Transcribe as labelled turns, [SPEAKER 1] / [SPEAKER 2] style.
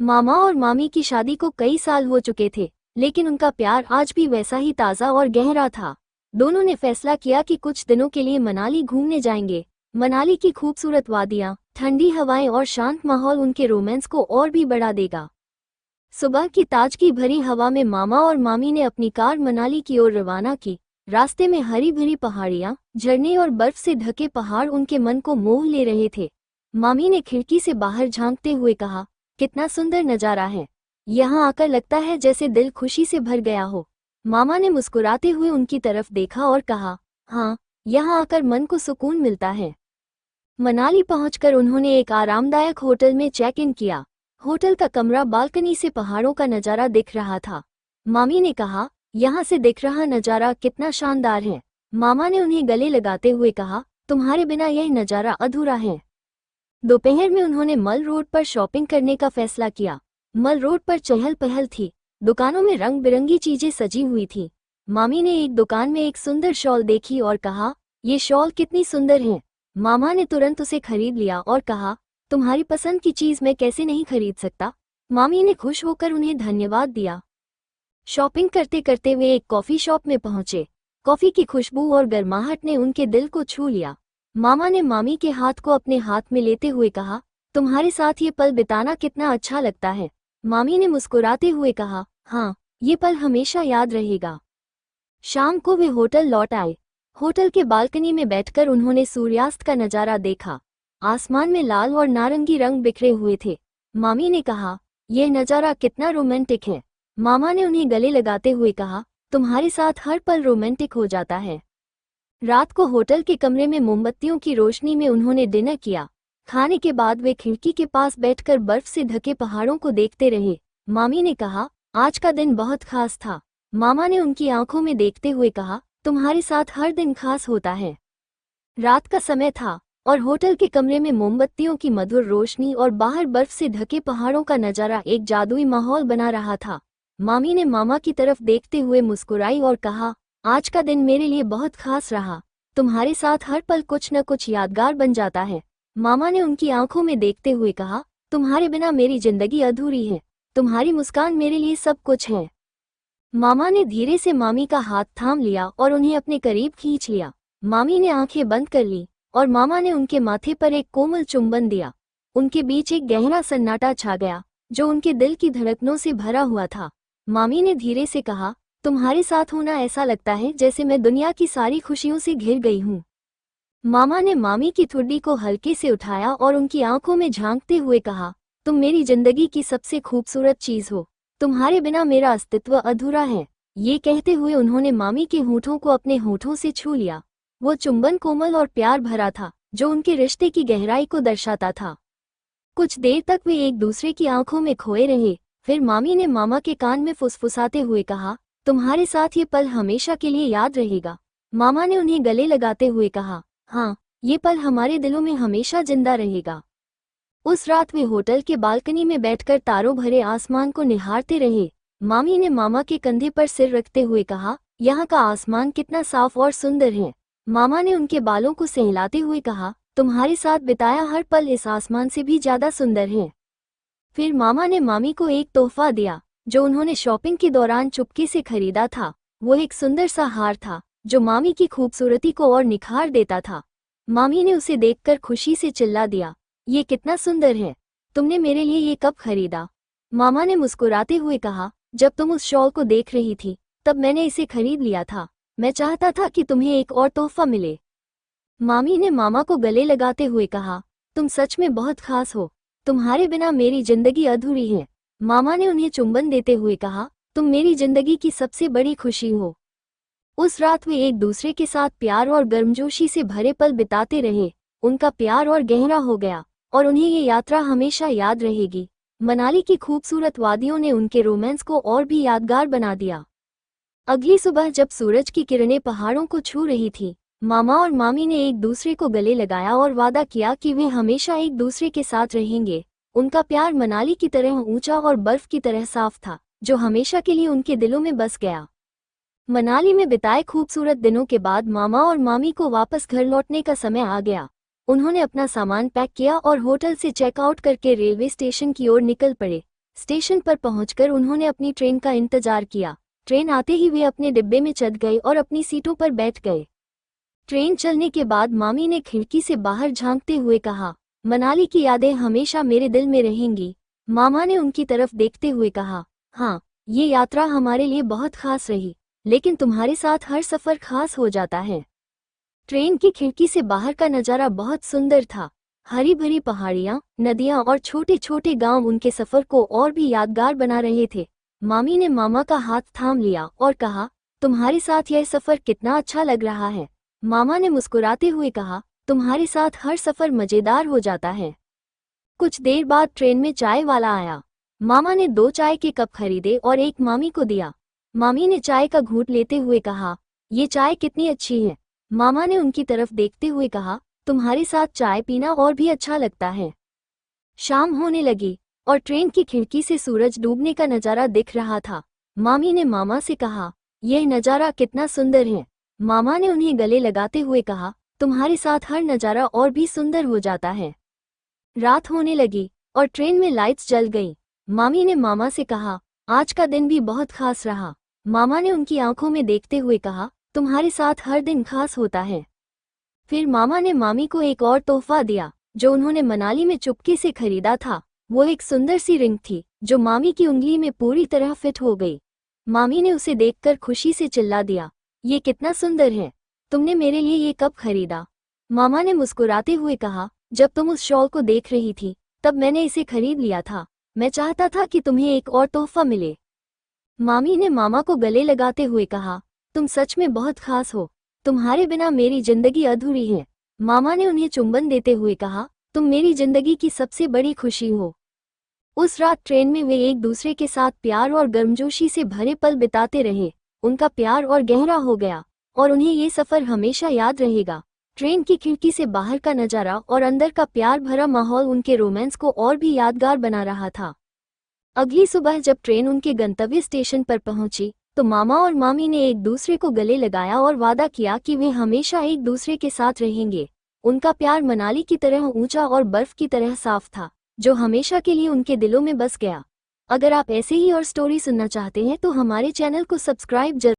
[SPEAKER 1] मामा और मामी की शादी को कई साल हो चुके थे, लेकिन उनका प्यार आज भी वैसा ही ताज़ा और गहरा था। दोनों ने फैसला किया कि कुछ दिनों के लिए मनाली घूमने जाएंगे। मनाली की खूबसूरत वादियां, ठंडी हवाएं और शांत माहौल उनके रोमांस को और भी बढ़ा देगा। सुबह की ताजगी भरी हवा में मामा और मामी ने अपनी कार मनाली की ओर रवाना की। रास्ते में हरी भरी पहाड़ियां, झरने और बर्फ से ढके पहाड़ उनके मन को मोह ले रहे थे। मामी ने खिड़की से बाहर झांकते हुए कहा, कितना सुंदर नजारा है। यहाँ आकर लगता है जैसे दिल खुशी से भर गया हो। मामा ने मुस्कुराते हुए उनकी तरफ देखा और कहा, हाँ, यहाँ आकर मन को सुकून मिलता है। मनाली पहुंचकर उन्होंने एक आरामदायक होटल में चेक इन किया। होटल का कमरा बालकनी से पहाड़ों का नजारा दिख रहा था। मामी ने कहा, यहाँ से दिख रहा नजारा कितना शानदार है। मामा ने उन्हें गले लगाते हुए कहा, तुम्हारे बिना यह नजारा अधूरा है। दोपहर में उन्होंने मल रोड पर शॉपिंग करने का फैसला किया। मल रोड पर चहल पहल थी, दुकानों में रंग बिरंगी चीजें सजी हुई थी। मामी ने एक दुकान में एक सुंदर शॉल देखी और कहा, ये शॉल कितनी सुंदर है। मामा ने तुरंत उसे खरीद लिया और कहा, तुम्हारी पसंद की चीज मैं कैसे नहीं खरीद सकता। मामी ने खुश होकर उन्हें धन्यवाद दिया। शॉपिंग करते करते वे एक कॉफी शॉप में पहुंचे। कॉफी की खुशबू और गर्माहट ने उनके दिल को छू लिया। मामा ने मामी के हाथ को अपने हाथ में लेते हुए कहा, तुम्हारे साथ ये पल बिताना कितना अच्छा लगता है। मामी ने मुस्कुराते हुए कहा, हाँ, ये पल हमेशा याद रहेगा। शाम को वे होटल लौट आए। होटल के बालकनी में बैठकर उन्होंने सूर्यास्त का नजारा देखा। आसमान में लाल और नारंगी रंग बिखरे हुए थे। मामी ने कहा, यह नजारा कितना रोमांटिक है। मामा ने उन्हें गले लगाते हुए कहा, तुम्हारे साथ हर पल रोमांटिक हो जाता है। रात को होटल के कमरे में मोमबत्तियों की रोशनी में उन्होंने डिनर किया। खाने के बाद वे खिड़की के पास बैठकर बर्फ से ढके पहाड़ों को देखते रहे। मामी ने कहा, आज का दिन बहुत खास था। मामा ने उनकी आंखों में देखते हुए कहा, तुम्हारे साथ हर दिन खास होता है। रात का समय था और होटल के कमरे में मोमबत्तियों की मधुर रोशनी और बाहर बर्फ से ढके पहाड़ों का नजारा एक जादुई माहौल बना रहा था। मामी ने मामा की तरफ देखते हुए मुस्कुराई और कहा, आज का दिन मेरे लिए बहुत खास रहा। तुम्हारे साथ हर पल कुछ न कुछ यादगार बन जाता है। मामा ने उनकी आंखों में देखते हुए कहा, तुम्हारे बिना मेरी जिंदगी अधूरी है। तुम्हारी मुस्कान मेरे लिए सब कुछ है। मामा ने धीरे से मामी का हाथ थाम लिया और उन्हें अपने करीब खींच लिया। मामी ने आंखें बंद कर ली और मामा ने उनके माथे पर एक कोमल चुंबन दिया। उनके बीच एक गहरा सन्नाटा छा गया, जो उनके दिल की धड़कनों से भरा हुआ था। मामी ने धीरे से कहा, तुम्हारे साथ होना ऐसा लगता है जैसे मैं दुनिया की सारी खुशियों से घिर गई हूँ। मामा ने मामी की ठुड्डी को हल्के से उठाया और उनकी आंखों में झांकते हुए कहा, तुम मेरी जिंदगी की सबसे खूबसूरत चीज हो। तुम्हारे बिना मेरा अस्तित्व अधूरा है। ये कहते हुए उन्होंने मामी के होठों को अपने होठों से छू लिया। वो चुंबन कोमल और प्यार भरा था, जो उनके रिश्ते की गहराई को दर्शाता था। कुछ देर तक वे एक दूसरे की आंखों में खोए रहे। फिर मामी ने मामा के कान में फुसफुसाते हुए कहा, तुम्हारे साथ ये पल हमेशा के लिए याद रहेगा। मामा ने उन्हें गले लगाते हुए कहा, हाँ, ये पल हमारे दिलों में हमेशा जिंदा रहेगा। उस रात वे होटल के बालकनी में बैठकर तारों भरे आसमान को निहारते रहे। मामी ने मामा के कंधे पर सिर रखते हुए कहा, यहाँ का आसमान कितना साफ और सुंदर है। मामा ने उनके बालों को सहलाते हुए कहा, तुम्हारे साथ बिताया हर पल इस आसमान से भी ज्यादा सुंदर है। फिर मामा ने मामी को एक तोहफा दिया, जो उन्होंने शॉपिंग के दौरान चुपके से खरीदा था। वो एक सुंदर सा हार था, जो मामी की खूबसूरती को और निखार देता था। मामी ने उसे देखकर खुशी से चिल्ला दिया, ये कितना सुंदर है। तुमने मेरे लिए ये कब खरीदा? मामा ने मुस्कुराते हुए कहा, जब तुम उस शॉल को देख रही थी, तब मैंने इसे खरीद लिया था। मैं चाहता था कि तुम्हें एक और तोहफा मिले। मामी ने मामा को गले लगाते हुए कहा, तुम सच में बहुत खास हो। तुम्हारे बिना मेरी जिंदगी अधूरी है। मामा ने उन्हें चुंबन देते हुए कहा, तुम मेरी जिंदगी की सबसे बड़ी खुशी हो। उस रात वे एक दूसरे के साथ प्यार और गर्मजोशी से भरे पल बिताते रहे। उनका प्यार और गहरा हो गया और उन्हें ये यात्रा हमेशा याद रहेगी। मनाली की खूबसूरत वादियों ने उनके रोमांस को और भी यादगार बना दिया। अगली सुबह जब सूरज की किरणें पहाड़ों को छू रही थी, मामा और मामी ने एक दूसरे को गले लगाया और वादा किया कि वे हमेशा एक दूसरे के साथ रहेंगे। उनका प्यार मनाली की तरह ऊंचा और बर्फ की तरह साफ था, जो हमेशा के लिए उनके दिलों में बस गया। मनाली में बिताए खूबसूरत दिनों के बाद मामा और मामी को वापस घर लौटने का समय आ गया। उन्होंने अपना सामान पैक किया और होटल से चेकआउट करके रेलवे स्टेशन की ओर निकल पड़े। स्टेशन पर पहुंचकर उन्होंने अपनी ट्रेन का इंतजार किया। ट्रेन आते ही वे अपने डिब्बे में चढ़ गए और अपनी सीटों पर बैठ गए। ट्रेन चलने के बाद मामी ने खिड़की से बाहर झांकते हुए कहा, मनाली की यादें हमेशा मेरे दिल में रहेंगी। मामा ने उनकी तरफ देखते हुए कहा, हाँ, ये यात्रा हमारे लिए बहुत खास रही, लेकिन तुम्हारे साथ हर सफ़र खास हो जाता है। ट्रेन की खिड़की से बाहर का नज़ारा बहुत सुंदर था। हरी भरी पहाड़ियाँ, नदियाँ और छोटे छोटे गांव उनके सफ़र को और भी यादगार बना रहे थे। मामी ने मामा का हाथ थाम लिया और कहा, तुम्हारे साथ यह सफ़र कितना अच्छा लग रहा है। मामा ने मुस्कुराते हुए कहा, तुम्हारे साथ हर सफ़र मज़ेदार हो जाता है। कुछ देर बाद ट्रेन में चाय वाला आया। मामा ने 2 चाय के कप खरीदे और एक मामी को दिया। मामी ने चाय का घूंट लेते हुए कहा, ये चाय कितनी अच्छी है। मामा ने उनकी तरफ देखते हुए कहा, तुम्हारे साथ चाय पीना और भी अच्छा लगता है। शाम होने लगी और ट्रेन की खिड़की से सूरज डूबने का नज़ारा दिख रहा था। मामी ने मामा से कहा, यह नज़ारा कितना सुंदर है। मामा ने उन्हें गले लगाते हुए कहा, तुम्हारे साथ हर नज़ारा और भी सुंदर हो जाता है। रात होने लगी और ट्रेन में लाइट्स जल गईं। मामी ने मामा से कहा, आज का दिन भी बहुत खास रहा। मामा ने उनकी आंखों में देखते हुए कहा, तुम्हारे साथ हर दिन खास होता है। फिर मामा ने मामी को एक और तोहफा दिया, जो उन्होंने मनाली में चुपके से खरीदा था। वो एक सुंदर सी रिंग थी, जो मामी की उंगली में पूरी तरह फिट हो गई। मामी ने उसे देखकर खुशी से चिल्ला दिया, ये कितना सुंदर है, तुमने मेरे लिए ये कब खरीदा। मामा ने मुस्कुराते हुए कहा, जब तुम उस शॉल को देख रही थी, तब मैंने इसे खरीद लिया था। मैं चाहता था कि तुम्हें एक और तोहफा मिले। मामी ने मामा को गले लगाते हुए कहा, तुम सच में बहुत खास हो, तुम्हारे बिना मेरी जिंदगी अधूरी है। मामा ने उन्हें चुंबन देते हुए कहा, तुम मेरी जिंदगी की सबसे बड़ी खुशी हो। उस रात ट्रेन में वे एक दूसरे के साथ प्यार और गर्मजोशी से भरे पल बिताते रहे। उनका प्यार और गहरा हो गया और उन्हें ये सफ़र हमेशा याद रहेगा। ट्रेन की खिड़की से बाहर का नज़ारा और अंदर का प्यार भरा माहौल उनके रोमांस को और भी यादगार बना रहा था। अगली सुबह जब ट्रेन उनके गंतव्य स्टेशन पर पहुंची, तो मामा और मामी ने एक दूसरे को गले लगाया और वादा किया कि वे हमेशा एक दूसरे के साथ रहेंगे। उनका प्यार मनाली की तरह ऊंचा और बर्फ की तरह साफ था, जो हमेशा के लिए उनके दिलों में बस गया। अगर आप ऐसे ही और स्टोरी सुनना चाहते हैं तो हमारे चैनल को सब्सक्राइब जरूर